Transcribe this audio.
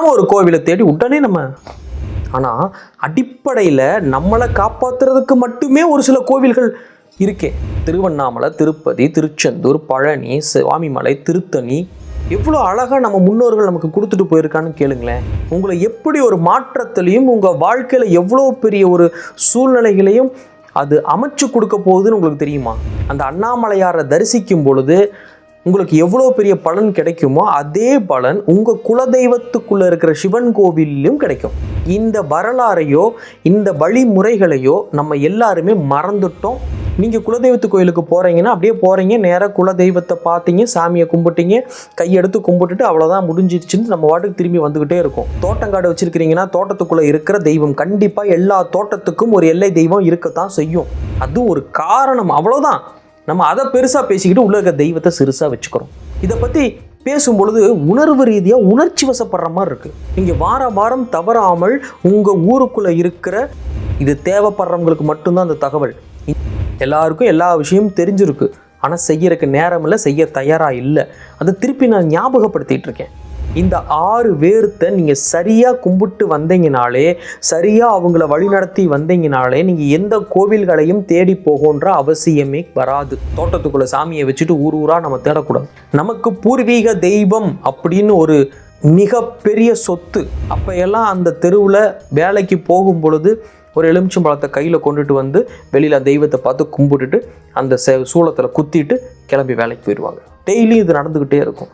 தெரியாமல் ஒரு கோவிலை தேடி உடனே நம்ம. ஆனால் அடிப்படையில் நம்மளை காப்பாற்றுறதுக்கு மட்டுமே ஒரு சில கோவில்கள் இருக்கே. திருவண்ணாமலை, திருப்பதி, திருச்செந்தூர், பழனி, சுவாமிமலை, திருத்தணி, எவ்வளோ அழகாக நம்ம முன்னோர்கள் நமக்கு கொடுத்துட்டு போயிருக்கான்னு கேளுங்களேன். உங்களை எப்படி ஒரு மாற்றத்திலையும் உங்கள் வாழ்க்கையில் எவ்வளோ பெரிய ஒரு சூழ்நிலைகளையும் அது அமைச்சு கொடுக்க போகுதுன்னு உங்களுக்கு தெரியுமா? அந்த அண்ணாமலையாரை தரிசிக்கும் பொழுது உங்களுக்கு எவ்வளோ பெரிய பலன் கிடைக்குமோ அதே பலன் உங்கள் குலதெய்வத்துக்குள்ளே இருக்கிற சிவன் கோவிலும் கிடைக்கும். இந்த வரலாறையோ இந்த வழிமுறைகளையோ நம்ம எல்லாருமே மறந்துட்டோம். நீங்கள் குலதெய்வத்து கோயிலுக்கு போகிறீங்கன்னா அப்படியே போகிறீங்க, நேராக குலதெய்வத்தை பார்த்தீங்க, சாமியை கும்பிட்டீங்க, கையெடுத்து கும்பிட்டுட்டு அவ்வளோதான் முடிஞ்சிடுச்சுன்னு நம்ம வாட்டுக்கு திரும்பி வந்துக்கிட்டே இருக்கும். தோட்டங்காடு வச்சுருக்கிறீங்கன்னா தோட்டத்துக்குள்ளே இருக்கிற தெய்வம் கண்டிப்பாக எல்லா தோட்டத்துக்கும் ஒரு எல்லை தெய்வம் இருக்கத்தான் செய்யும். அது ஒரு காரணம், அவ்வளோதான். நம்ம அதை பெருசாக பேசிக்கிட்டு உள்ள இருக்க தெய்வத்தை சிறுசாக வச்சுக்கிறோம். இதை பற்றி பேசும்பொழுது உணர்வு ரீதியாக உணர்ச்சி வசப்படுற மாதிரி இருக்குது. நீங்கள் வாரம் தவறாமல் உங்கள் ஊருக்குள்ளே இருக்கிற இது தேவைப்படுறவங்களுக்கு மட்டும்தான் அந்த தகவல். எல்லாருக்கும் எல்லா விஷயமும் தெரிஞ்சிருக்கு, ஆனால் செய்யறதுக்கு நேரம் இல்லை, செய்ய தயாராக இல்லை. அதை திருப்பி நான் ஞாபகப்படுத்திகிட்டு இருக்கேன். இந்த 6 வேர்த்தை நீங்கள் சரியாக கும்பிட்டு வந்தீங்கனாலே, சரியாக அவங்கள வழிநடத்தி வந்தீங்கனாலே நீங்கள் எந்த கோவில்களையும் தேடி போகன்ற அவசியமே வராது. தோட்டத்துக்குள்ளே சாமியை வச்சுட்டு ஊராக நம்ம தேடக்கூடாது. நமக்கு பூர்வீக தெய்வம் அப்படின்னு ஒரு மிகப்பெரிய சொத்து. அப்போ எல்லாம் அந்த தெருவில் வேலைக்கு போகும் பொழுது ஒரு எலுமிச்சம்பழத்தை கையில் கொண்டுட்டு வந்து வெளியில் தெய்வத்தை பார்த்து கும்பிட்டுட்டு அந்த சூளத்தில் குத்திட்டு கிளம்பி வேலைக்கு போயிடுவாங்க. டெய்லி இது நடந்துக்கிட்டே இருக்கும்.